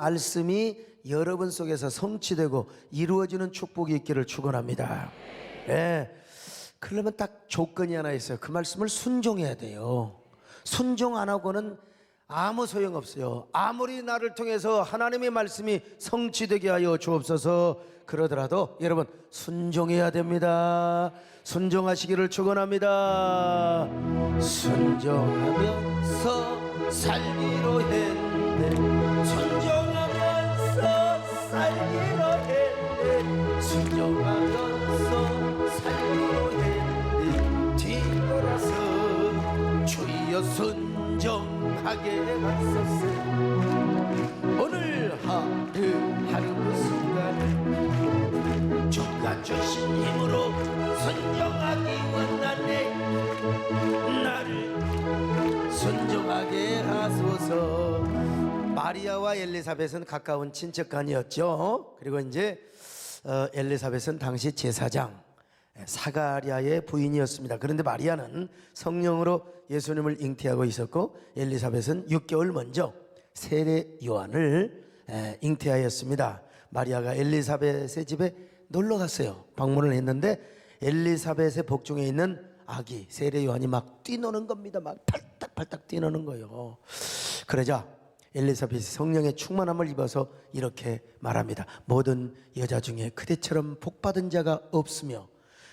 말씀이 여러분 속에서 성취되고 이루어지는 축복이 있기를 축원합니다. 네. 그러면 딱 조건이 하나 있어요. 그 말씀을 순종해야 돼요. 순종 안 하고는 아무 소용없어요. 아무리 나를 통해서 하나님의 말씀이 성취되게 하여 주옵소서 그러더라도 여러분 순종해야 됩니다. 순종하시기를 축원합니다. 순종하면서 살기로 했네. 순종하면서 살기로 했네. 순종하면서 살기로 했네. 뒤돌아서 주여 순종하게 하소서. 오늘 하루 순간을 주가 주신 힘으로 순종하기 원하네. 나를 순종하게 하소서. 마리아와 엘리사벳은 가까운 친척간이었죠. 그리고 이제 엘리사벳은 당시 제사장 사가랴의 부인이었습니다. 그런데 마리아는 성령으로 예수님을 잉태하고 있었고 엘리사벳은 6개월 먼저 세례 요한을 잉태하였습니다. 마리아가 엘리사벳의 집에 놀러 갔어요. 방문을 했는데 엘리사벳의 복중에 있는 아기 세례 요한이 막 뛰노는 겁니다. 막 팔딱팔딱 뛰노는 거예요. 그러자 엘리사벳이 성령의 충만함을 입어서 이렇게 말합니다. 모든 여자 중에 그대처럼 복받은 자가 없으며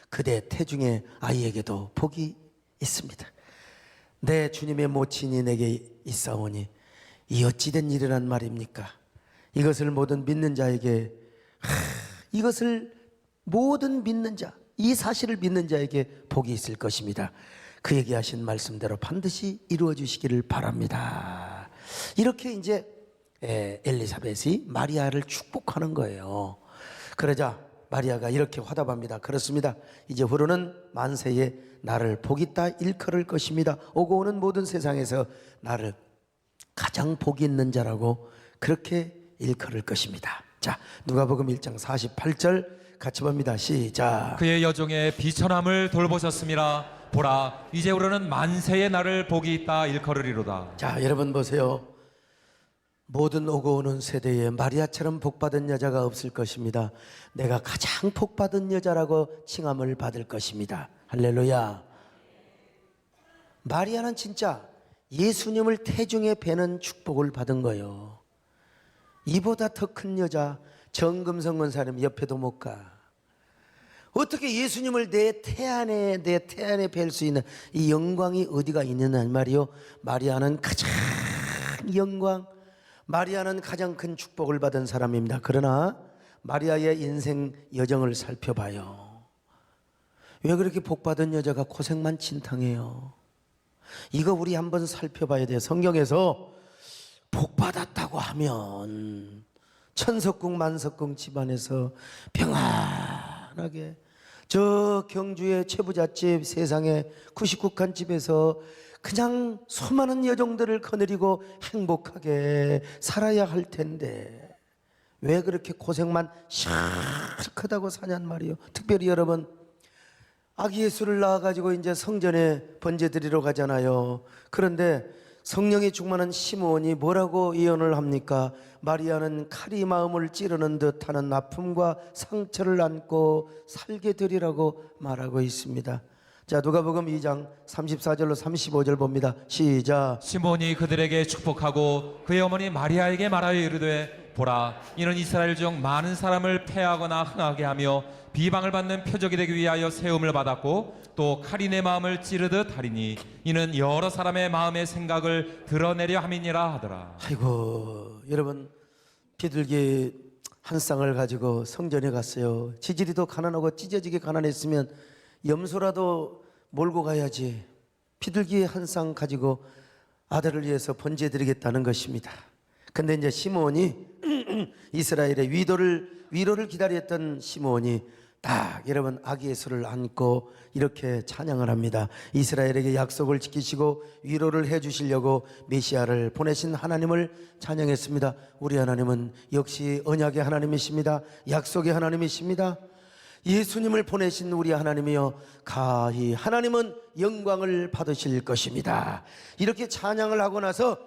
그대 태중의 아이에게도 복이 있습니다. 내 주님의 모친이 내게 있사오니 이 어찌된 일이란 말입니까? 이것을 모든 믿는 자에게 이것을 모든 믿는 자, 이 사실을 믿는 자에게 복이 있을 것입니다. 그에게 하신 말씀대로 반드시 이루어 주시기를 바랍니다. 이렇게 이제 엘리사벳이 마리아를 축복하는 거예요. 그러자 마리아가 이렇게 화답합니다. 그렇습니다. 이제 후로는 만세에 나를 복이 있다 일컬을 것입니다. 오고 오는 모든 세상에서 나를 가장 복이 있는 자라고 그렇게 일컬을 것입니다. 자, 누가복음 1장 48절 같이 봅니다. 시작. 그의 여종의 비천함을 돌보셨음이라. 보라, 이제부로는 만세의 나를 복이 있다 일컬으리로다. 자, 여러분 보세요. 모든 오고 오는 세대에 마리아처럼 복받은 여자가 없을 것입니다. 내가 가장 복받은 여자라고 칭함을 받을 것입니다. 할렐루야. 마리아는 진짜 예수님을 태중에 베는 축복을 받은 거예요. 이보다 더 큰 여자 정금성은 사람 옆에도 못 가. 어떻게 예수님을 내 태안에 뵐 수 있는 이 영광이 어디가 있느냐 말이요. 마리아는 가장 영광, 마리아는 가장 큰 축복을 받은 사람입니다. 그러나 마리아의 인생 여정을 살펴봐요. 왜 그렇게 복받은 여자가 고생만 진탕해요? 이거 우리 한번 살펴봐야 돼요. 성경에서 복받았다고 하면 천석궁 만석궁 집안에서 평안하게 저 경주의 최부잣집 세상에 99칸 집에서 그냥 수많은 여종들을 거느리고 행복하게 살아야 할 텐데 왜 그렇게 고생만 시크하다고 사냔 말이요. 특별히 여러분 아기 예수를 낳아가지고 이제 성전에 번제 드리러 가잖아요. 그런데 성령이 충만한 시므온이 뭐라고 예언을 합니까? 마리아는 칼이 마음을 찌르는 듯하는 아픔과 상처를 안고 살게 되리라고 말하고 있습니다. 자, 누가복음 2장 34절로 35절 봅니다. 시작. 시몬이 그들에게 축복하고 그의 어머니 마리아에게 말하여 이르되 보라, 이는 이스라엘 중 많은 사람을 패하거나 흥하게 하며 비방을 받는 표적이 되기 위하여 세움을 받았고 또 칼이 내 마음을 찌르듯 하리니 이는 여러 사람의 마음의 생각을 드러내려 함이니라 하더라. 아이고, 여러분 비둘기 한 쌍을 가지고 성전에 갔어요. 지지리도 가난하고 찢어지게 가난했으면 염소라도 몰고 가야지. 비둘기 한 쌍 가지고 아들을 위해서 번제 드리겠다는 것입니다. 근데 이제 시므온이 이스라엘의 위로를 기다렸던 시므온이 딱 여러분 아기 예수를 안고 이렇게 찬양을 합니다. 이스라엘에게 약속을 지키시고 위로를 해주시려고 메시아를 보내신 하나님을 찬양했습니다. 우리 하나님은 역시 언약의 하나님이십니다. 약속의 하나님이십니다. 예수님을 보내신 우리 하나님이여 가히 하나님은 영광을 받으실 것입니다. 이렇게 찬양을 하고 나서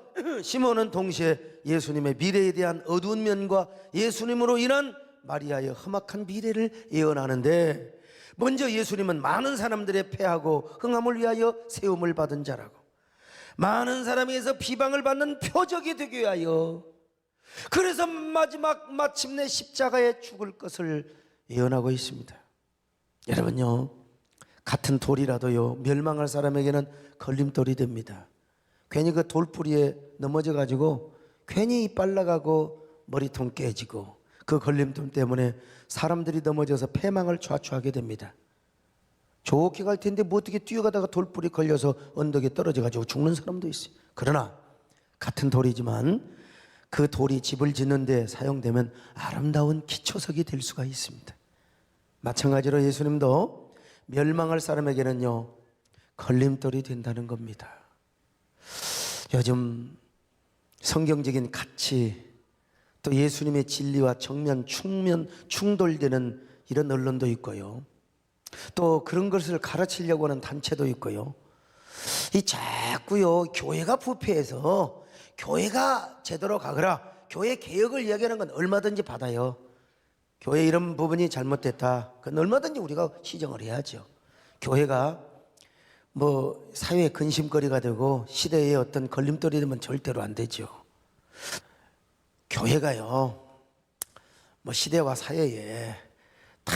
시몬은 동시에 예수님의 미래에 대한 어두운 면과 예수님으로 인한 마리아의 험악한 미래를 예언하는데, 먼저 예수님은 많은 사람들의 패하고 흥함을 위하여 세움을 받은 자라고, 많은 사람에게서 비방을 받는 표적이 되기 위하여, 그래서 마침내 십자가에 죽을 것을 예언하고 있습니다. 여러분요, 같은 돌이라도요 멸망할 사람에게는 걸림돌이 됩니다. 괜히 그 돌뿌리에 넘어져 가지고 괜히 이빨 나가고 머리통 깨지고, 그 걸림돌 때문에 사람들이 넘어져서 패망을 좌초하게 됩니다. 좋게 갈 텐데 뭐 어떻게 뛰어가다가 돌뿌리 걸려서 언덕에 떨어져 가지고 죽는 사람도 있어요. 그러나 같은 돌이지만 그 돌이 집을 짓는 데 사용되면 아름다운 기초석이 될 수가 있습니다. 마찬가지로 예수님도 멸망할 사람에게는요 걸림돌이 된다는 겁니다. 요즘 성경적인 가치, 또 예수님의 진리와 정면 충돌되는 이런 언론도 있고요, 또 그런 것을 가르치려고 하는 단체도 있고요, 이 자꾸요 교회가 부패해서 교회가 제대로 가거라, 교회 개혁을 이야기하는 건 얼마든지 받아요. 교회 이런 부분이 잘못됐다, 그건 얼마든지 우리가 시정을 해야죠. 교회가 뭐 사회의 근심거리가 되고 시대의 어떤 걸림돌이 되면 절대로 안 되죠. 교회가요 뭐 시대와 사회에 다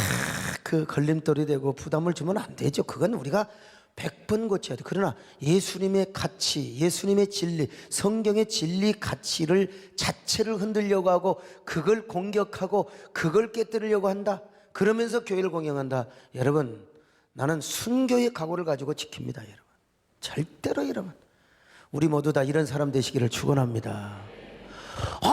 그 걸림돌이 되고 부담을 주면 안 되죠. 그건 우리가 100번 고쳐야 돼. 그러나 예수님의 가치, 예수님의 진리, 성경의 진리 가치를 자체를 흔들려고 하고, 그걸 공격하고 그걸 깨뜨리려고 한다, 그러면서 교회를 공영한다, 여러분 나는 순교의 각오를 가지고 지킵니다. 여러분 절대로, 여러분 우리 모두 다 이런 사람 되시기를 축원합니다.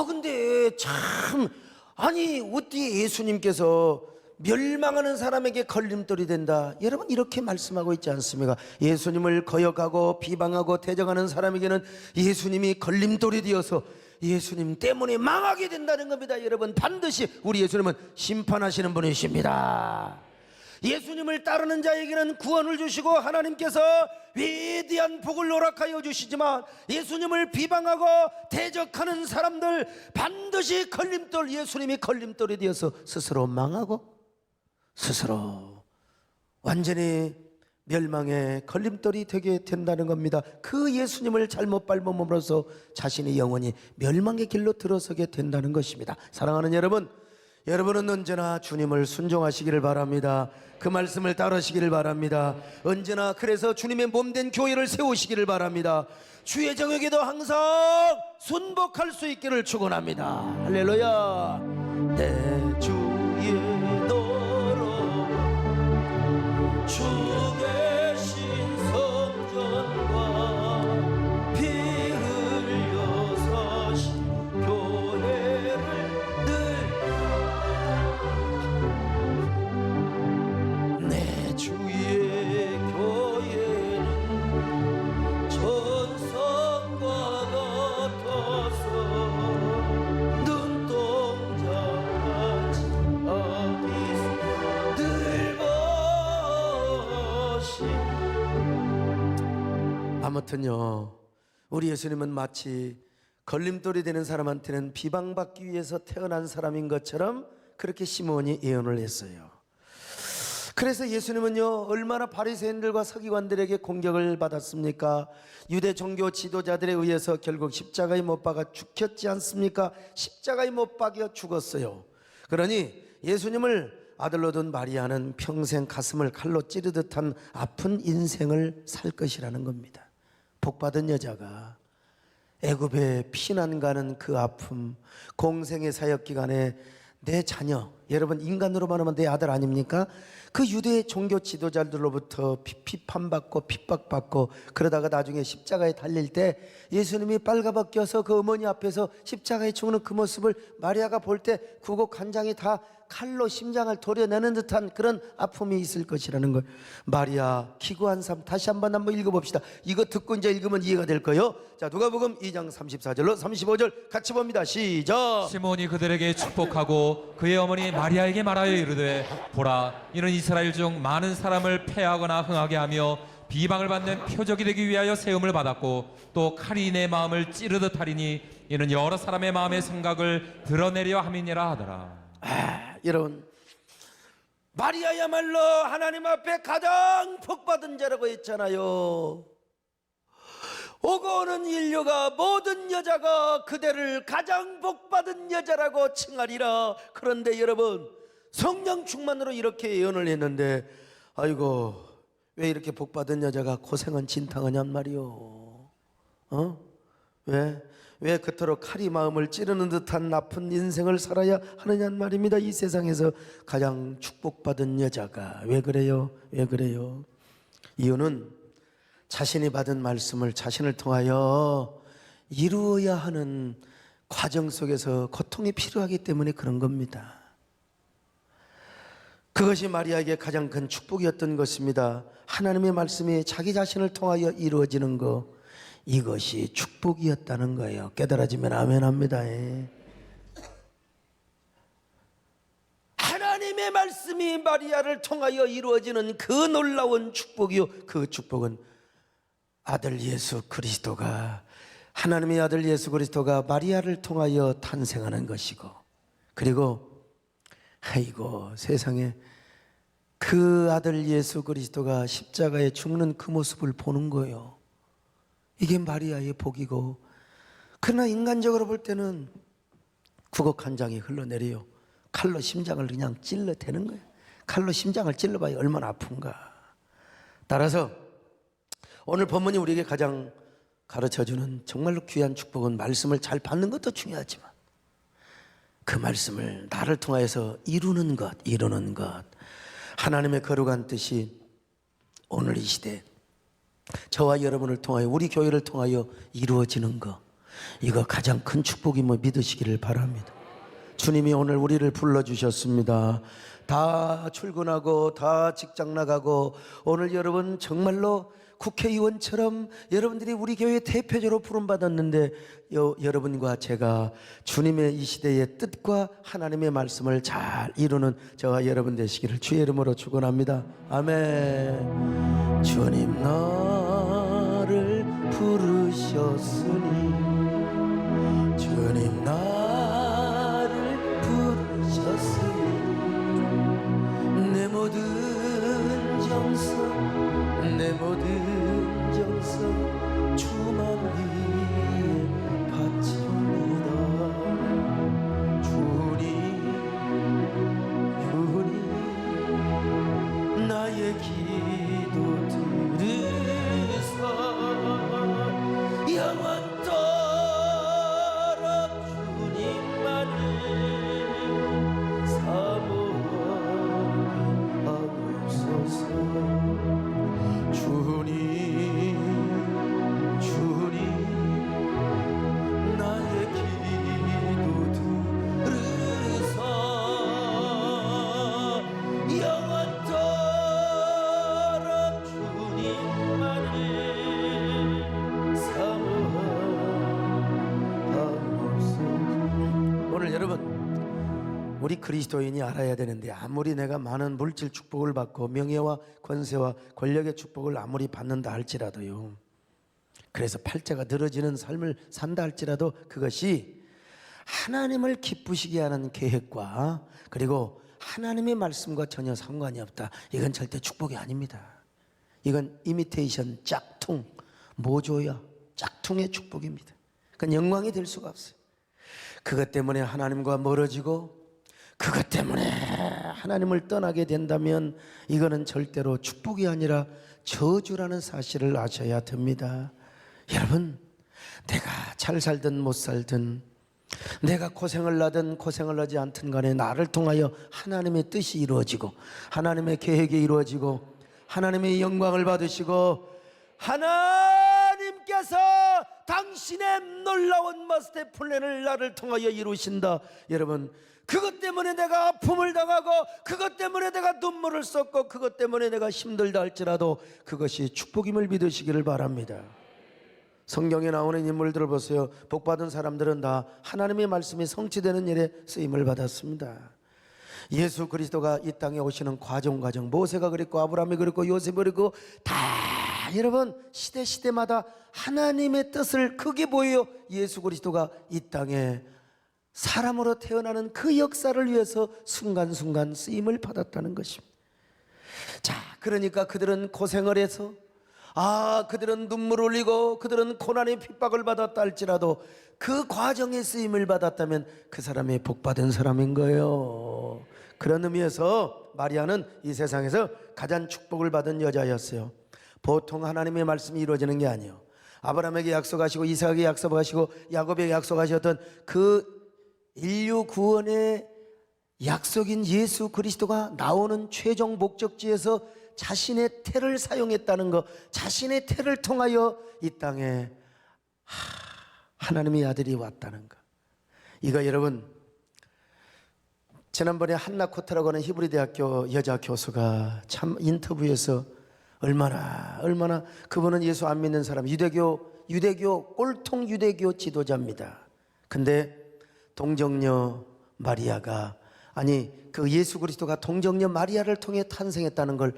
근데 참, 아니 어떻게 예수님께서 멸망하는 사람에게 걸림돌이 된다, 여러분 이렇게 말씀하고 있지 않습니까? 예수님을 거역하고 비방하고 대적하는 사람에게는 예수님이 걸림돌이 되어서 예수님 때문에 망하게 된다는 겁니다. 여러분 반드시 우리 예수님은 심판하시는 분이십니다. 예수님을 따르는 자에게는 구원을 주시고 하나님께서 위대한 복을 허락하여 주시지만, 예수님을 비방하고 대적하는 사람들 반드시 걸림돌, 예수님이 걸림돌이 되어서 스스로 망하고 스스로 완전히 멸망의 걸림돌이 되게 된다는 겁니다. 그 예수님을 잘못 밟음으로써 자신의 영혼이 멸망의 길로 들어서게 된다는 것입니다. 사랑하는 여러분, 여러분은 언제나 주님을 순종하시기를 바랍니다. 그 말씀을 따르시기를 바랍니다. 언제나 그래서 주님의 몸된 교회를 세우시기를 바랍니다. 주의 정욕에도 항상 순복할 수 있기를 축원합니다. 할렐루야. 내 주의 도로 주 계신 성전과 피 흘려 사신 교회를 늘, 내 주의 교회는 천성과 같아서 눈동자같이 늘 보시. 아무튼요, 우리 예수님은 마치 걸림돌이 되는 사람한테는 비방받기 위해서 태어난 사람인 것처럼 그렇게 시몬이 예언을 했어요. 그래서 예수님은요 얼마나 바리새인들과 서기관들에게 공격을 받았습니까? 유대 종교 지도자들에 의해서 결국 십자가에 못 박아 죽였지 않습니까? 십자가에 못 박여 죽었어요. 그러니 예수님을 아들로 둔 마리아는 평생 가슴을 칼로 찌르듯 한 아픈 인생을 살 것이라는 겁니다. 복받은 여자가 애굽에 피난 가는 그 아픔, 공생의 사역 기간에 내 자녀, 여러분 인간으로 말하면 내 아들 아닙니까? 그 유대 종교 지도자들로부터 비판받고 핍박받고, 그러다가 나중에 십자가에 달릴 때 예수님이 빨가벗겨서 그 어머니 앞에서 십자가에 죽는 그 모습을 마리아가 볼 때 구곡 간장이 다 칼로 심장을 도려내는 듯한 그런 아픔이 있을 것이라는 걸. 마리아 기구한 삶, 다시 한번 읽어봅시다. 이거 듣고 이제 읽으면 이해가 될 거예요. 자, 누가복음 2장 34절로 35절 같이 봅니다. 시작. 시몬이 그들에게 축복하고 그의 어머니 마리아에게 말하여 이르되, 보라, 이는 이스라엘 중 많은 사람을 패하거나 흥하게 하며 비방을 받는 표적이 되기 위하여 세움을 받았고 또 칼이 내 마음을 찌르듯 하리니 이는 여러 사람의 마음의 생각을 드러내려 함이니라 하더라. 여러분, 마리아야말로 하나님 앞에 가장 복받은 자라고 했잖아요. 오고 오는 인류가 모든 여자가 그대를 가장 복받은 여자라고 칭하리라. 그런데 여러분, 성령 충만으로 이렇게 예언을 했는데 아이고, 왜 이렇게 복받은 여자가 고생은 진탕하냔 말이요. 왜 그토록 칼이 마음을 찌르는 듯한 나쁜 인생을 살아야 하느냐는 말입니다. 이 세상에서 가장 축복받은 여자가 왜 그래요? 왜 그래요? 이유는 자신이 받은 말씀을 자신을 통하여 이루어야 하는 과정 속에서 고통이 필요하기 때문에 그런 겁니다. 그것이 마리아에게 가장 큰 축복이었던 것입니다. 하나님의 말씀이 자기 자신을 통하여 이루어지는 것, 이것이 축복이었다는 거예요. 깨달아지면 아멘합니다. 하나님의 말씀이 마리아를 통하여 이루어지는 그 놀라운 축복이요, 그 축복은 아들 예수 그리스도가, 하나님의 아들 예수 그리스도가 마리아를 통하여 탄생하는 것이고, 그리고 아이고 세상에 그 아들 예수 그리스도가 십자가에 죽는 그 모습을 보는 거예요. 이게 마리아의 복이고, 그러나 인간적으로 볼 때는 구곡 한 장이 흘러내려요. 칼로 심장을 그냥 찔러대는 거예요. 칼로 심장을 찔러봐야 얼마나 아픈가. 따라서 오늘 본문이 우리에게 가장 가르쳐주는 정말로 귀한 축복은 말씀을 잘 받는 것도 중요하지만 그 말씀을 나를 통하여서 이루는 것. 하나님의 거룩한 뜻이 오늘 이 시대 저와 여러분을 통하여, 우리 교회를 통하여 이루어지는 것, 이거 가장 큰 축복임을 믿으시기를 바랍니다. 주님이 오늘 우리를 불러주셨습니다. 다 출근하고 다 직장 나가고 오늘 여러분 정말로 국회의원처럼 여러분들이 우리 교회 대표적으로 부름받았는데 여러분과 제가 주님의 이 시대의 뜻과 하나님의 말씀을 잘 이루는 저와 여러분 되시기를 주의 이름으로 축원합니다. 아멘. 주님 나를 부르셨으니, 주님 나를 부르셨으니 내 모든 정성, 내 모든 정성 주만 위에 바칩니다. 주님 나의 기도 들으사 영원토록 주님만을 사모하옵소서. 주님 나의 기도 들으사 영원토록 주님만을 사모하옵소서. 오늘 여러분, 우리 그리스도인이 알아야 되는데, 아무리 내가 많은 물질 축복을 받고 명예와 권세와 권력의 축복을 아무리 받는다 할지라도요, 그래서 팔자가 늘어지는 삶을 산다 할지라도 그것이 하나님을 기쁘시게 하는 계획과 그리고 하나님의 말씀과 전혀 상관이 없다. 이건 절대 축복이 아닙니다. 이건 이미테이션, 짝퉁, 모조야, 짝퉁의 축복입니다. 그건 영광이 될 수가 없어요. 그것 때문에 하나님과 멀어지고 그것 때문에 하나님을 떠나게 된다면 이거는 절대로 축복이 아니라 저주라는 사실을 아셔야 됩니다. 여러분, 내가 잘 살든 못 살든, 내가 고생을 하든 고생을 하지 않든 간에 나를 통하여 하나님의 뜻이 이루어지고 하나님의 계획이 이루어지고 하나님의 영광을 받으시고 하나님께서 당신의 놀라운 마스터 플랜을 나를 통하여 이루신다. 여러분, 그것 때문에 내가 아픔을 당하고 그것 때문에 내가 눈물을 쏟고 그것 때문에 내가 힘들다 할지라도 그것이 축복임을 믿으시기를 바랍니다. 성경에 나오는 인물들을 보세요. 복받은 사람들은 다 하나님의 말씀이 성취되는 일에 쓰임을 받았습니다. 예수 그리스도가 이 땅에 오시는 과정, 모세가 그랬고 아브라함이 그랬고 요셉이 그랬고 다 여러분 시대마다 하나님의 뜻을 크게 보여요. 예수 그리스도가 이 땅에 사람으로 태어나는 그 역사를 위해서 순간순간 쓰임을 받았다는 것입니다. 자, 그러니까 그들은 고생을 해서 그들은 눈물을 흘리고 그들은 고난의 핍박을 받았다 할지라도 그 과정에 쓰임을 받았다면 그 사람이 복받은 사람인 거예요. 그런 의미에서 마리아는 이 세상에서 가장 축복을 받은 여자였어요. 보통 하나님의 말씀이 이루어지는 게 아니에요. 아브라함에게 약속하시고 이삭에게 약속하시고 야곱에게 약속하셨던 그 인류 구원의 약속인 예수 그리스도가 나오는 최종 목적지에서 자신의 태를 사용했다는 것, 자신의 태를 통하여 이 땅에 하나님의 아들이 왔다는 것. 이거 여러분, 지난번에 한나 코트라고 하는 히브리 대학교 여자 교수가 참 인터뷰에서 얼마나 그분은 예수 안 믿는 사람, 유대교 꼴통 유대교 지도자입니다. 근데 동정녀 마리아가 그 예수 그리스도가 동정녀 마리아를 통해 탄생했다는 걸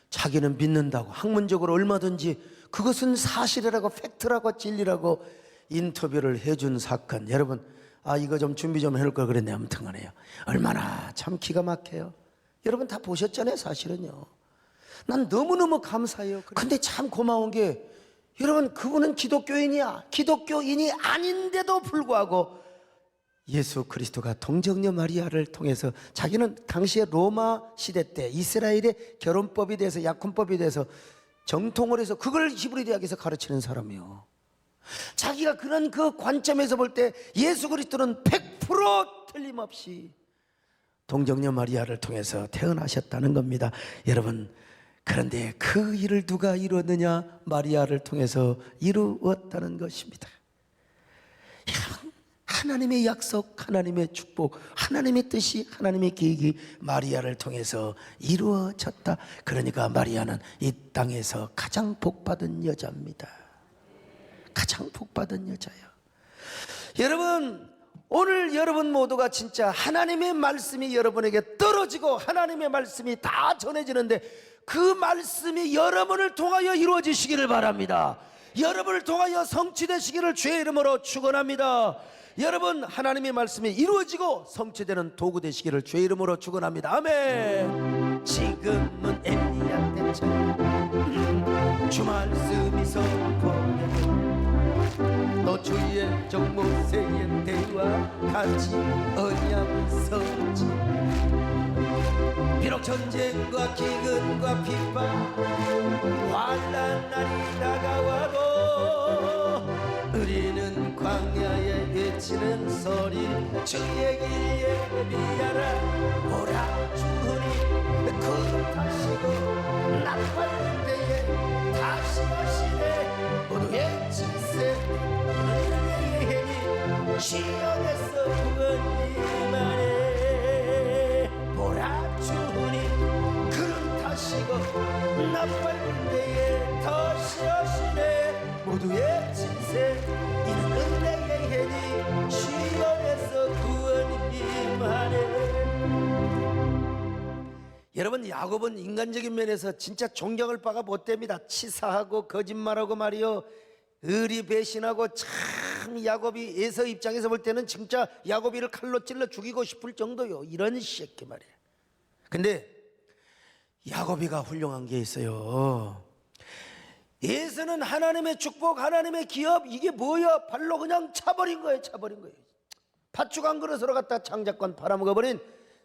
자기는 믿는다고, 학문적으로 얼마든지 그것은 사실이라고, 팩트라고, 진리라고 인터뷰를 해준 사건. 여러분, 이거 좀 준비 좀 해놓을 걸 그랬네. 아무튼 간에요. 얼마나 참 기가 막혀요. 여러분 다 보셨잖아요. 사실은요. 난 너무너무 감사해요. 근데 참 고마운 게, 여러분 그분은 기독교인이 아닌데도 불구하고 예수 그리스도가 동정녀 마리아를 통해서 자기는 당시에 로마 시대 때 이스라엘의 결혼법에 대해서, 약혼법에 대해서 정통을 해서 그걸 히브리 대학에서 가르치는 사람이요. 자기가 그런 그 관점에서 볼 때 예수 그리스도는 100% 틀림없이 동정녀 마리아를 통해서 태어나셨다는 겁니다. 여러분, 그런데 그 일을 누가 이루었느냐? 마리아를 통해서 이루었다는 것입니다. 여러분, 하나님의 약속, 하나님의 축복, 하나님의 뜻이, 하나님의 계획이 마리아를 통해서 이루어졌다. 그러니까 마리아는 이 땅에서 가장 복받은 여자입니다. 가장 복받은 여자예요. 여러분, 오늘 여러분 모두가 진짜 하나님의 말씀이 여러분에게 떨어지고 하나님의 말씀이 다 전해지는데 그 말씀이 여러분을 통하여 이루어지시기를 바랍니다. 여러분을 통하여 성취되시기를 주의 이름으로 축원합니다. 여러분, 하나님의 말씀이 이루어지고 성취되는 도구 되시기를 주의 이름으로 축원합니다. 아멘. 지금은 엘리야 때처럼 주 말씀이 선포되고 또 주의 종 모세의 때와 같이 언약서지. 비록 전쟁과 기근과 핍박 환난 날이 다가와도 우리는 광야에 외치는 소리 주의 길 예비하라. 보라 주니 구름 타시고 나팔 때에 다시 오시네. 모두 외치세 은혜의 힘이 시온에서 구원이만해. 보라 주니 구름 타시고 나팔 때에 다시 오시네. 모두 외치세 이는 은혜의 힘이 시온에서 구원이만해. 여러분, 야곱은 인간적인 면에서 진짜 존경할 바가 못 됩니다. 치사하고 거짓말하고 말이요, 의리 배신하고, 참 야곱이 에서 입장에서 볼 때는 진짜 야곱이를 칼로 찔러 죽이고 싶을 정도요. 이런 새끼 말이에요. 근데 야곱이가 훌륭한 게 있어요. 에서는 하나님의 축복, 하나님의 기업, 이게 뭐야? 발로 그냥 차버린 거예요. 팥죽 한 그릇으로 갖다 장작관 팔아먹어버린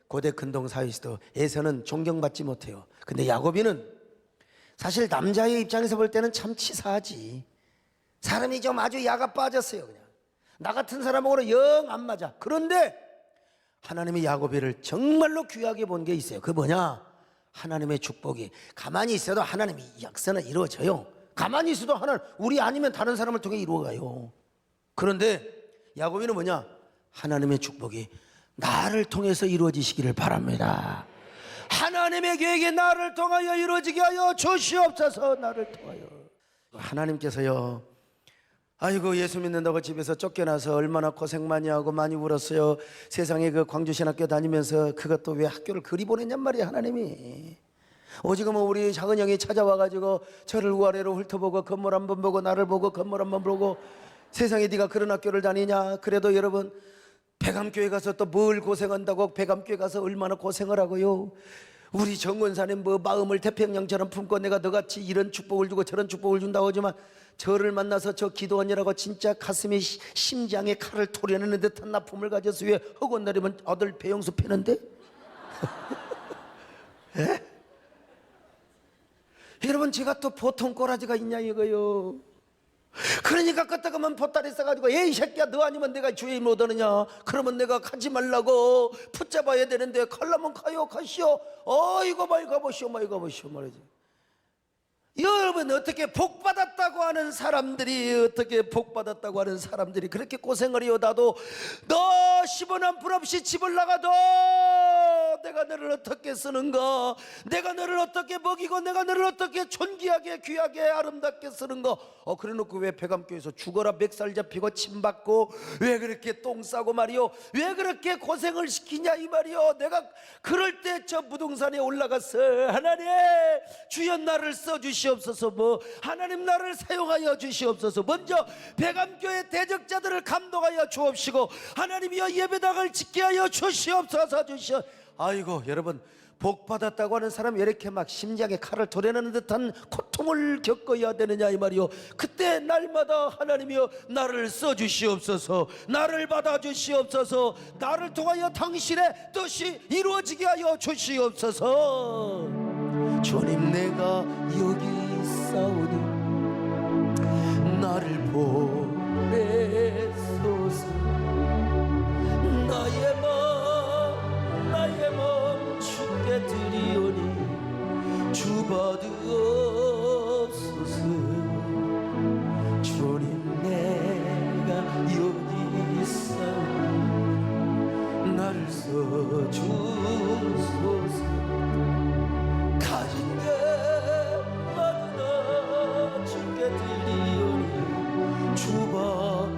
고대 근동 사회에서도 에서는 존경받지 못해요. 근데 야곱이는 사실 남자의 입장에서 볼 때는 참 치사하지. 사람이 좀 아주 야가 빠졌어요. 그냥 나 같은 사람하고는 영 안 맞아. 그런데 하나님이 야곱이를 정말로 귀하게 본 게 있어요. 그게 뭐냐? 하나님의 축복이 가만히 있어도 하나님이 역사는 이루어져요. 가만히 있어도 우리 아니면 다른 사람을 통해 이루어가요. 그런데 야곱이는 뭐냐? 하나님의 축복이 나를 통해서 이루어지시기를 바랍니다. 하나님의 계획이 나를 통하여 이루어지게 하여 주시옵소서. 나를 통하여. 하나님께서요, 아이고 예수 믿는다고 집에서 쫓겨나서 얼마나 고생 많이 하고 많이 울었어요. 세상에 그 광주신학교 다니면서 그것도 왜 학교를 그리 보냈냔 말이야. 하나님이 오지금은 우리 작은 형이 찾아와가지고 저를 우아래로 훑어보고 건물 한번 보고 나를 보고 건물 한번 보고 세상에 네가 그런 학교를 다니냐. 그래도 여러분 백암교회 가서 또 뭘 고생한다고 백암교회 가서 얼마나 고생을 하고요. 우리 정권사님 뭐 마음을 태평양처럼 품고 내가 너같이 이런 축복을 주고 저런 축복을 준다고 하지만 저를 만나서 저 기도하느라고 진짜 가슴에 심장에 칼을 토려내는 듯한 아픔을 가져서 왜 허건 내리면 아들 배영수 패는데? 예? 여러분 제가 또 보통 꼬라지가 있냐 이거요. 그러니까 끄떡하면 보따리 싸가지고 에이 새끼야 너 아니면 내가 주의 못 하느냐. 그러면 내가 가지 말라고 붙잡아야 되는데 가려면 가요 가시오. 이거 많이 가보시오 많이 가보시오 말이지. 여러분 어떻게 복받았다고 하는 사람들이 그렇게 고생을 해요. 나도 너 10원 한 푼 없이 집을 나가도 내가 너를 어떻게 쓰는가, 내가 너를 어떻게 먹이고 내가 너를 어떻게 존귀하게 귀하게 아름답게 쓰는가. 그래놓고 왜 백암교에서 죽어라 멱살 잡히고 침 받고 왜 그렇게 똥 싸고 말이요, 왜 그렇게 고생을 시키냐 이 말이요. 내가 그럴 때 저 부동산에 올라가서 하나님 주여 나를 써주시옵소서, 뭐 하나님 나를 사용하여 주시옵소서, 먼저 백암교회 대적자들을 감동하여 주옵시고 하나님이여 예배당을 짓게 하여 주시옵소서 주시옵. 아이고 여러분 복 받았다고 하는 사람이 왜 이렇게 막 심장에 칼을 도려내는 듯한 고통을 겪어야 되느냐 이 말이요. 그때 날마다 하나님이여 나를 써주시옵소서, 나를 받아주시옵소서, 나를 통하여 당신의 뜻이 이루어지게 하여 주시옵소서. 주님 내가 여기 있사오니 나를 보내소서. 나의 마음 주께 드리오니 주 받으옵소서. 주님 내가 여기 있사오니 나를 써주소서. 가진 게 많으나 주께 드리오니 주 받으옵소서.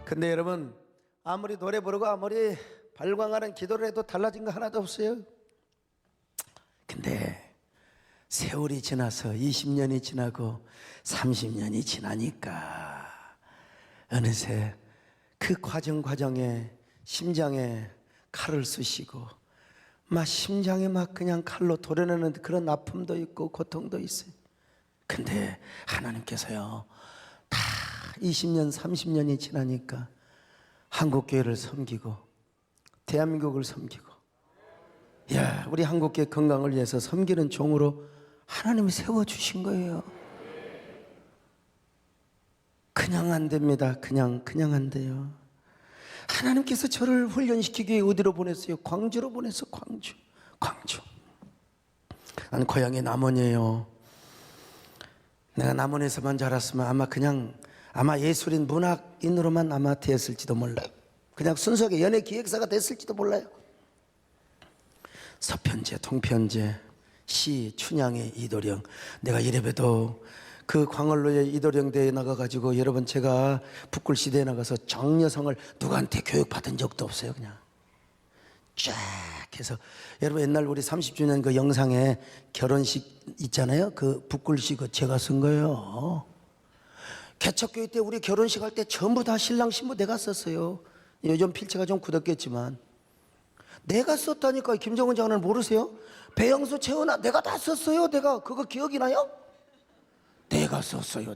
근데 여러분 아무리 노래 부르고 아무리 발광하는 기도를 해도 달라진 거 하나도 없어요. 근데 세월이 지나서 20년이 지나고 30년이 지나니까 어느새 그 과정에 심장에 칼을 쑤시고 막 심장에 막 그냥 칼로 도려내는 그런 아픔도 있고 고통도 있어요. 근데 하나님께서요 다 20년 30년이 지나니까 한국교회를 섬기고 대한민국을 섬기고, 야 우리 한국교회 건강을 위해서 섬기는 종으로 하나님이 세워주신 거예요. 그냥 안 됩니다. 그냥 안 돼요. 하나님께서 저를 훈련시키기 위해 어디로 보냈어요? 광주로 보냈어. 광주. 난 고향이 남원이에요. 내가 남원에서만 자랐으면 아마 예술인 문학인으로만 아마 됐을지도 몰라요. 그냥 순수하게 연예 기획사가 됐을지도 몰라요. 서편제, 통편제, 시, 춘향의 이도령. 내가 이래봬도 그 광월로의 이도령 대회에 나가가지고 여러분 제가 북글시대에 나가서 정여성을 누구한테 교육받은 적도 없어요. 그냥 쫙 해서 여러분 옛날 우리 30주년 그 영상에 결혼식 있잖아요. 그 북글시 그 제가 쓴 거예요. 개척교회 때 우리 결혼식 할 때 전부 다 신랑 신부 내가 썼어요. 요즘 필체가 좀 굳었겠지만 내가 썼다니까. 김정은 장관은 모르세요? 배영수, 채은아 내가 다 썼어요. 내가 그거 기억이 나요? 내가 썼어요.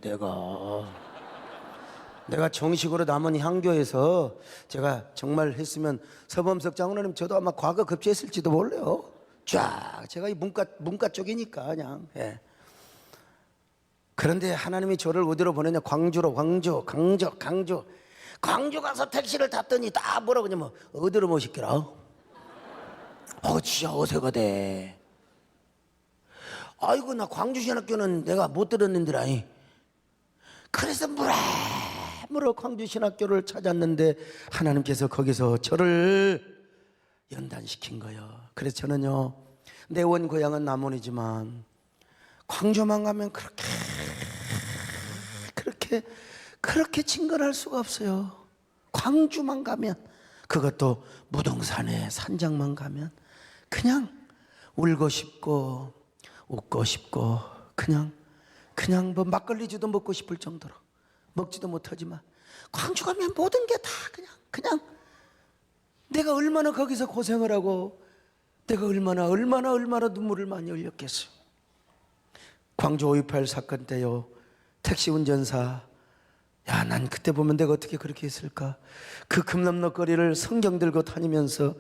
내가 정식으로 남원 향교에서 제가 정말 했으면 서범석 장로님 저도 아마 과거 급제했을지도 몰라요. 쫙 제가 이 문과 쪽이니까 그냥. 예. 그런데 하나님이 저를 어디로 보내냐? 광주로. 광주 가서 택시를 탔더니 다 뭐라고 하냐면 어디로 모실게라. 진짜 어색하대. 아이고 나 광주신학교는 내가 못 들었는데라. 그래서 뭐라 광주신학교를 찾았는데 하나님께서 거기서 저를 연단시킨 거예요. 그래서 저는요, 내 원 고향은 남원이지만 광주만 가면 그렇게 친근할 수가 없어요. 광주만 가면, 그것도 무등산에 산장만 가면 그냥 울고 싶고 웃고 싶고 그냥 뭐 막걸리주도 먹고 싶을 정도로, 먹지도 못하지만 광주 가면 모든 게 다 그냥 내가 얼마나 거기서 고생을 하고 내가 얼마나 눈물을 많이 흘렸겠어요. 광주 5.18 사건 때요, 택시 운전사, 난 그때 보면 내가 어떻게 그렇게 했을까. 그 금남로거리를 성경 들고 다니면서,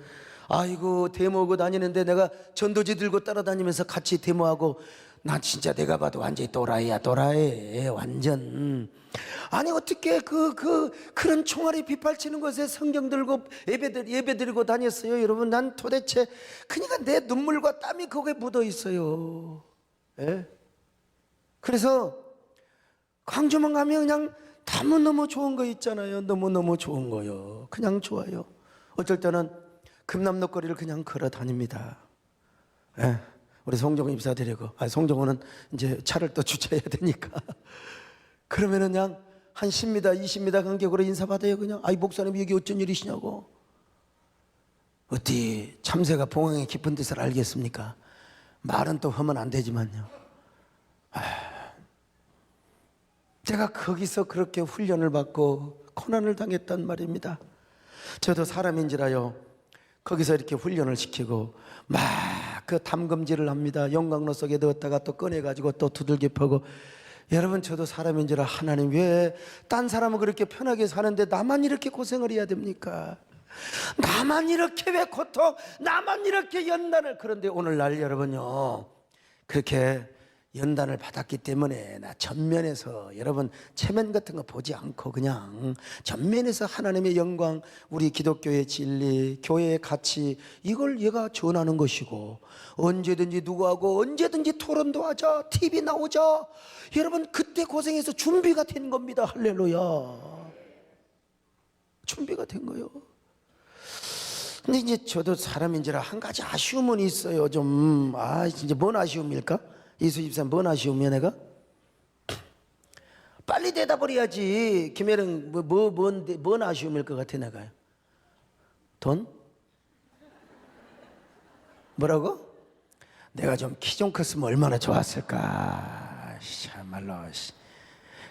아이고 데모하고 다니는데 내가 전도지 들고 따라다니면서 같이 데모하고, 난 진짜 내가 봐도 완전히 또라이야, 완전. 아니 어떻게 그런 총알이 빗발치는 곳에 성경 들고 예배 드리고 다녔어요, 여러분. 난 도대체 그러니까 내 눈물과 땀이 거기에 묻어 있어요. 예? 그래서 광주만 가면 그냥 너무너무 좋은 거 있잖아요. 너무너무 좋은 거요. 그냥 좋아요. 어쩔 때는 금남로거리를 그냥 걸어 다닙니다. 예. 우리 송정은 입사드리고, 송정은은 이제 차를 또 주차해야 되니까. 그러면은 그냥 한 10m, 20m 간격으로 인사받아요. 그냥, 목사님 여기 어쩐 일이시냐고. 어디 참새가 봉황의 깊은 뜻을 알겠습니까? 말은 또 하면 안 되지만요. 제가 거기서 그렇게 훈련을 받고 고난을 당했단 말입니다. 저도 사람인지라요, 거기서 이렇게 훈련을 시키고 막 그 담금질을 합니다. 용광로 속에 넣었다가 또 꺼내가지고 또 두들겨 펴고. 여러분, 저도 사람인지라, 하나님 왜 딴 사람은 그렇게 편하게 사는데 나만 이렇게 고생을 해야 됩니까? 나만 이렇게 왜 고통, 나만 이렇게 연단을. 그런데 오늘날 여러분요, 그렇게 연단을 받았기 때문에 나 전면에서, 여러분 체면 같은 거 보지 않고 그냥 전면에서 하나님의 영광, 우리 기독교의 진리, 교회의 가치, 이걸 얘가 전하는 것이고, 언제든지 누구하고 언제든지 토론도 하자, TV 나오자. 여러분 그때 고생해서 준비가 된 겁니다. 할렐루야. 준비가 된 거예요. 근데 이제 저도 사람인지라 한 가지 아쉬움은 있어요. 좀 진짜 뭔 아쉬움일까? 이수집사님, 뭔 아쉬움이야 내가? 빨리 대답을 해야지. 김혜령 뭔 아쉬움일 것 같아 내가요? 돈? 뭐라고? 내가 좀 키 좀 컸으면 얼마나 좋았을까. 참말로.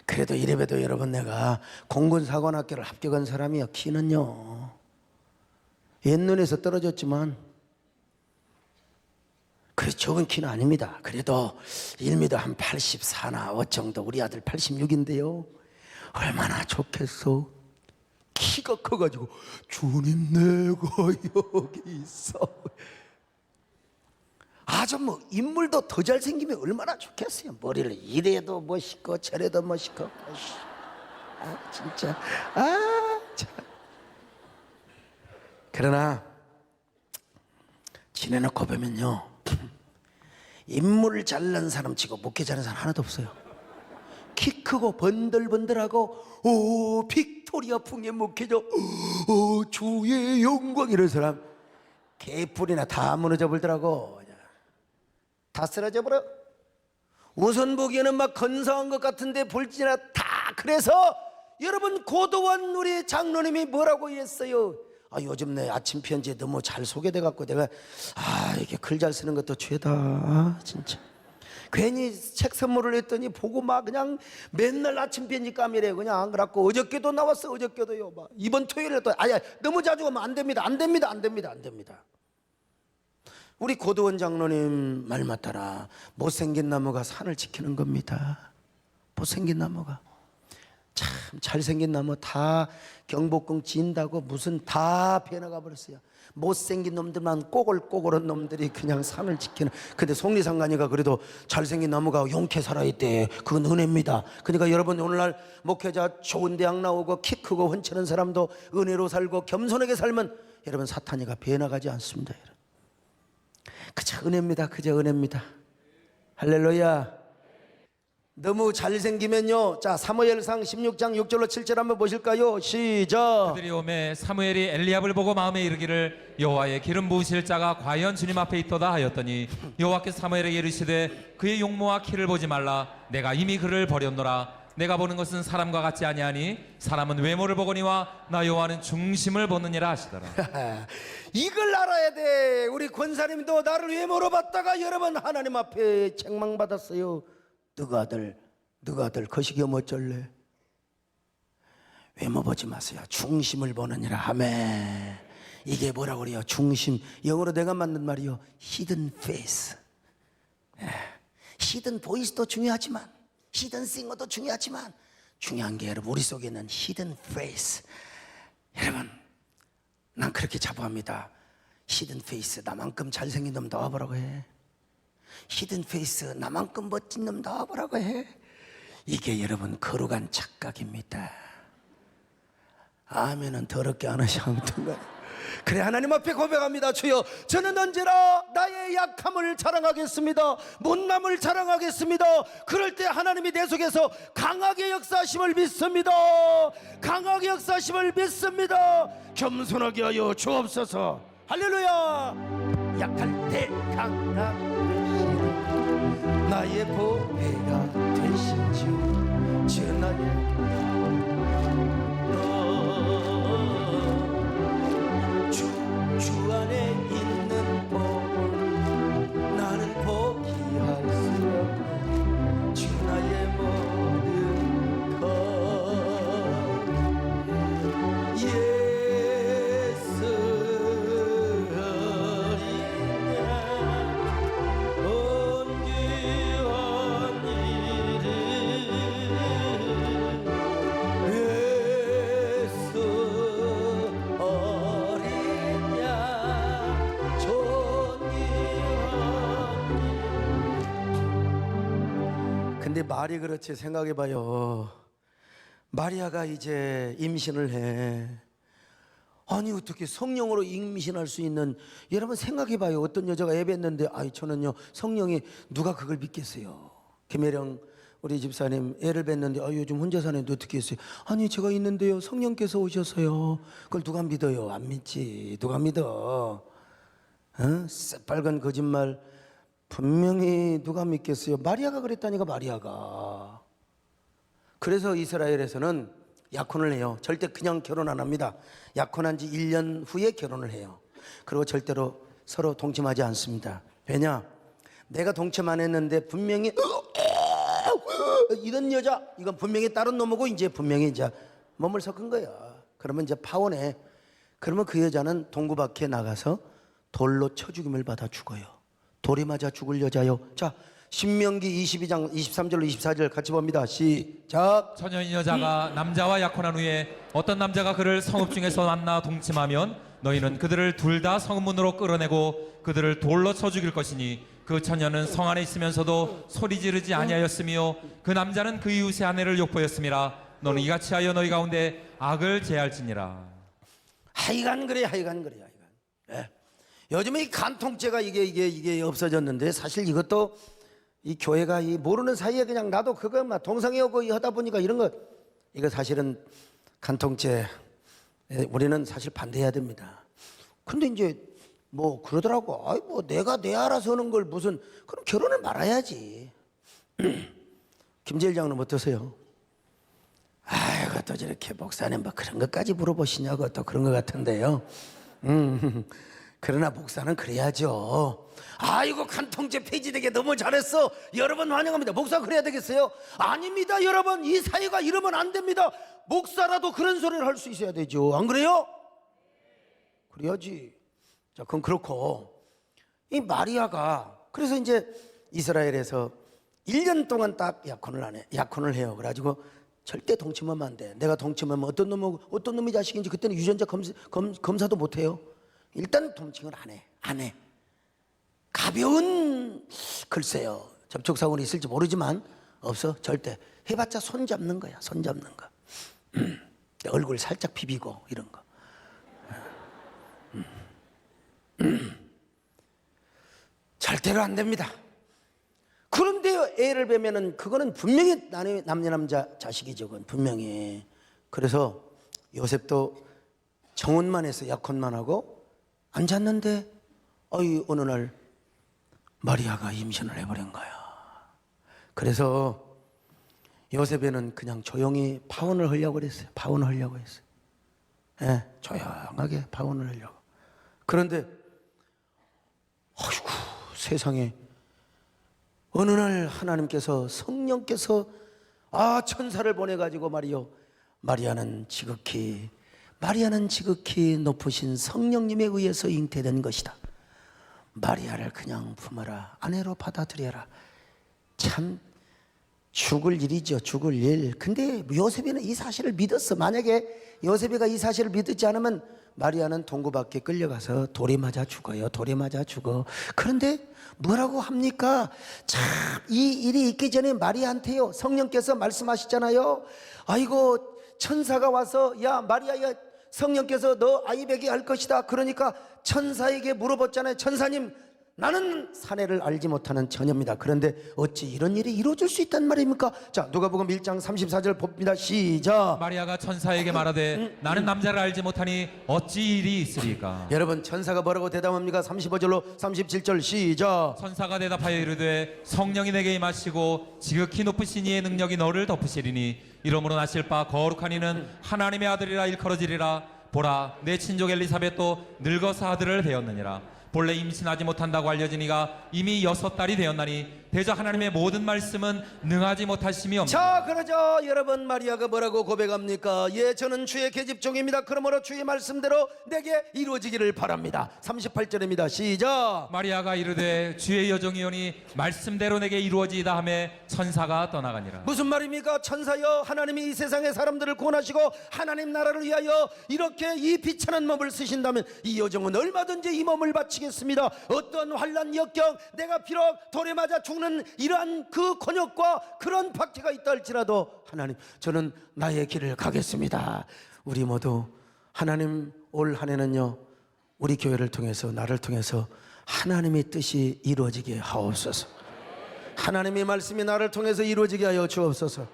그래도 이래봬도 여러분, 내가 공군사관학교를 합격한 사람이요. 키는요, 옛눈에서 떨어졌지만 그래서 적은 키는 아닙니다. 그래도 1m 한 84나 5 정도. 우리 아들 86인데요 얼마나 좋겠어. 키가 커가지고, 주님 내가 여기 있어. 뭐 인물도 더 잘생기면 얼마나 좋겠어요. 머리를 이래도 멋있고 저래도 멋있고. 진짜 참. 그러나 지내놓고 보면요, 인물 잘난 사람 치고 목회 잘하는 사람 하나도 없어요. 키 크고 번들번들하고 빅토리아 풍의 목회자, 주의 영광, 이런 사람 개뿔이나 다 무너져 버리더라고. 다 쓰러져 버려. 우선 보기에는 막 건강한 것 같은데 볼지나 다. 그래서 여러분, 고도원 우리 장로님이 뭐라고 했어요? 요즘 내 아침 편지에 너무 잘 소개돼 갖고 내가 이게 글 잘 쓰는 것도 죄다. 진짜 괜히 책 선물을 했더니 보고 막 그냥 맨날 아침 편지 까미래 그냥. 그래갖고 어저께도 나왔어. 어저께도요. 막 이번 토요일에 또. 너무 자주 오면 안 됩니다. 우리 고도원 장로님 말 맞다라. 못생긴 나무가 산을 지키는 겁니다. 못생긴 나무가 참 참 잘생긴 나무 다 경복궁 진다고 무슨 다 변해가 버렸어요. 못생긴 놈들만 꼬글꼬글한 놈들이 그냥 산을 지키는. 근데 속리상간이가 그래도 잘생긴 나무가 용케 살아있대. 그건 은혜입니다. 그러니까 여러분 오늘날 목회자 좋은 대학 나오고 키 크고 훤칠한 사람도 은혜로 살고 겸손하게 살면 여러분 사탄이가 변해가지 않습니다. 여러분. 그저 은혜입니다. 그저 은혜입니다. 할렐루야. 너무 잘생기면요, 자 사무엘상 16장 6절로 7절 한번 보실까요? 시작. 그들이 오매 사무엘이 엘리압을 보고 마음에 이르기를 여호와의 기름 부으실 자가 과연 주님 앞에 있도다 하였더니 여호와께서 사무엘에게 이르시되 그의 용모와 키를 보지 말라. 내가 이미 그를 버렸노라. 내가 보는 것은 사람과 같지 아니하니 사람은 외모를 보거니와 나 여호와는 중심을 보느니라 하시더라. 이걸 알아야 돼. 우리 권사님도 나를 외모로 봤다가 여러분 하나님 앞에 책망받았어요. 너가 아들 거시기면 어쩔래? 외모 보지 마세요. 중심을 보느니라. 아멘. 이게 뭐라고 그래요? 중심. 영어로 내가 만든 말이요, hidden face. hidden voice도 중요하지만, hidden singer도 중요하지만, 중요한 게 여러분 우리 속에 있는 hidden face. 여러분, 난 그렇게 자부합니다. hidden face, 나만큼 잘생긴 놈 나와보라고 해. 히든 페이스, 나만큼 멋진 놈 나와보라고 해. 이게 여러분 거룩한 착각입니다. 아멘은 더럽게 안 하셔. 그래 하나님 앞에 고백합니다. 주여, 저는 언제나 나의 약함을 자랑하겠습니다. 못남을 자랑하겠습니다. 그럴 때 하나님이 내 속에서 강하게 역사하심을 믿습니다. 강하게 역사하심을 믿습니다. 겸손하게 하여 주옵소서. 할렐루야. 약할 때 강하게 나의 보배가 되시죠. 주 나의 주 안에 있는 복은 나를 포기할 수 없네. 주 나의 모든 것 예수 근데 말이 그렇지. 생각해봐요. 마리아가 이제 임신을 해. 아니 어떻게 성령으로 임신할 수 있는, 여러분 생각해봐요. 어떤 여자가 애뱉는데 아이 저는요 성령이, 누가 그걸 믿겠어요? 김혜령 우리 집사님 애를 뵀는데 아 요즘 혼자 사는데 어떻게 했어요? 아니 제가 있는데요 성령께서 오셔서요. 그걸 누가 믿어요? 안 믿지. 누가 믿어? 새빨간 거짓말 분명히 누가 믿겠어요? 마리아가 그랬다니까. 마리아가. 그래서 이스라엘에서는 약혼을 해요. 절대 그냥 결혼 안 합니다. 약혼한 지 1년 후에 결혼을 해요. 그리고 절대로 서로 동침하지 않습니다. 왜냐? 내가 동침 안 했는데 분명히 이런 여자, 이건 분명히 다른 놈이고 이제 분명히 이제 몸을 섞은 거야. 그러면 이제 파혼해. 그러면 그 여자는 동구 밖에 나가서 돌로 쳐 죽임을 받아 죽어요. 돌에 맞아 죽을 여자요. 자, 신명기 22장 23절로 24절 같이 봅니다. 시작. 처녀인 여자가 남자와 약혼한 후에 어떤 남자가 그를 성읍 중에서 만나 동침하면 너희는 그들을 둘 다 성문으로 끌어내고 그들을 돌로 쳐 죽일 것이니 그 처녀는 성 안에 있으면서도 소리 지르지 아니하였으며 그 남자는 그 이웃의 아내를 욕보였음이라. 너는 이같이 하여 너희 가운데 악을 제할지니라. 하여간 그래. 예. 요즘에 이 간통죄가 이게 없어졌는데 사실 이것도 이 교회가 이 모르는 사이에 그냥 나도 그거 막 동성애 오고 하다 보니까 이런 거, 이거 사실은 간통죄 우리는 사실 반대해야 됩니다. 근데 이제 뭐 그러더라고. 아이 뭐 내가 내 알아서 하는 걸 무슨, 그럼 결혼을 말아야지. 김재일 장로는 어떠세요? 아이고 또 저렇게 목사님 뭐 그런 것까지 물어보시냐고 또 그런 것 같은데요. 그러나 목사는 그래야죠. 아이고 간통죄 폐지되게 너무 잘했어. 여러분 환영합니다. 목사 그래야 되겠어요? 아닙니다. 여러분 이 사회가 이러면 안 됩니다. 목사라도 그런 소리를 할 수 있어야 되죠. 안 그래요? 그래야지. 자 그건 그렇고, 이 마리아가 그래서 이제 이스라엘에서 1년 동안 딱 약혼을 해요. 그래가지고 절대 동침하면 안 돼. 내가 동침하면 어떤 놈의 자식인지 그때는 유전자 검사도 못 해요. 일단 동침을 안 해. 가벼운, 글쎄요, 접촉사고는 있을지 모르지만 없어. 절대. 해봤자 손 잡는 거야. 손 잡는 거. 얼굴 살짝 비비고 이런 거. 절대로 안 됩니다. 그런데 애를 뵈면은 그거는 분명히 남녀 남자 자식이죠. 그건 분명히. 그래서 요셉도 정혼만 해서 약혼만 하고 앉았는데 어느 날 마리아가 임신을 해버린 거야. 그래서 요셉에는 그냥 조용히 파혼을 하려고 그랬어요. 파혼을 하려고 했어요. 예, 조용하게 파혼을 하려고. 그런데 아이고, 세상에 어느 날 하나님께서, 성령께서 천사를 보내가지고 마리아는 지극히 높으신 성령님에 의해서 잉태된 것이다. 마리아를 그냥 품어라. 아내로 받아들여라. 참 죽을 일이죠. 죽을 일. 근데 요셉이는 이 사실을 믿었어. 만약에 요셉이가 이 사실을 믿지 않으면 마리아는 동굴 밖에 끌려가서 돌에 맞아 죽어요. 돌에 맞아 죽어. 그런데 뭐라고 합니까? 참, 이 일이 있기 전에 마리아한테요, 성령께서 말씀하시잖아요. 아이고, 천사가 와서, 야 마리아야, 성령께서 너 아이 베게 할 것이다. 그러니까 천사에게 물어봤잖아요. 천사님, 나는 사내를 알지 못하는 처녀입니다. 그런데 어찌 이런 일이 이루어질 수 있단 말입니까? 자, 누가복음 1장 34절 봅니다. 시작. 마리아가 천사에게 말하되 나는 남자를 알지 못하니 어찌 일이 있으리까? 여러분, 천사가 뭐라고 대답합니까? 35절로 37절 시작. 천사가 대답하여 이르되 성령이 내게 임하시고 지극히 높으신 이의 능력이 너를 덮으시리니 이러므로 나실 바 거룩한 이는 하나님의 아들이라 일컬어지리라. 보라, 내 친족 엘리사벳도 늙어서 아들을 배었느니라. 본래 임신하지 못한다고 알려지니가 이미 6달이 되었나니 대저 하나님의 모든 말씀은 능하지 못하심이 없나니. 자, 그러죠. 여러분, 마리아가 뭐라고 고백합니까? 예, 저는 주의 계집종입니다. 그러므로 주의 말씀대로 내게 이루어지기를 바랍니다. 38절입니다. 시작. 마리아가 이르되 주의 여종이오니 말씀대로 내게 이루어지이다 하며 천사가 떠나가니라. 무슨 말입니까? 천사여, 하나님이 이 세상의 사람들을 구원하시고 하나님 나라를 위하여 이렇게 이 비천한 몸을 쓰신다면 이 여종은 얼마든지 이 몸을 바치겠습니다. 어떤 환난 역경, 내가 비록 돌에 맞아 죽는 이러한 그 곤욕과 그런 박해가 있다 할지라도 하나님, 저는 나의 길을 가겠습니다. 우리 모두 하나님, 올 한 해는요, 우리 교회를 통해서, 나를 통해서 하나님의 뜻이 이루어지게 하옵소서. 하나님의 말씀이 나를 통해서 이루어지게 하여 주옵소서.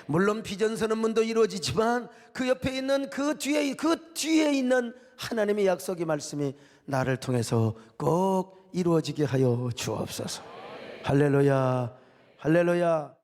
물론 비전 선언문도 이루어지지만 그 옆에 있는 그 뒤에 있는 하나님의 약속의 말씀이 나를 통해서 꼭 이루어지게 하여 주옵소서. 할렐루야, 할렐루야.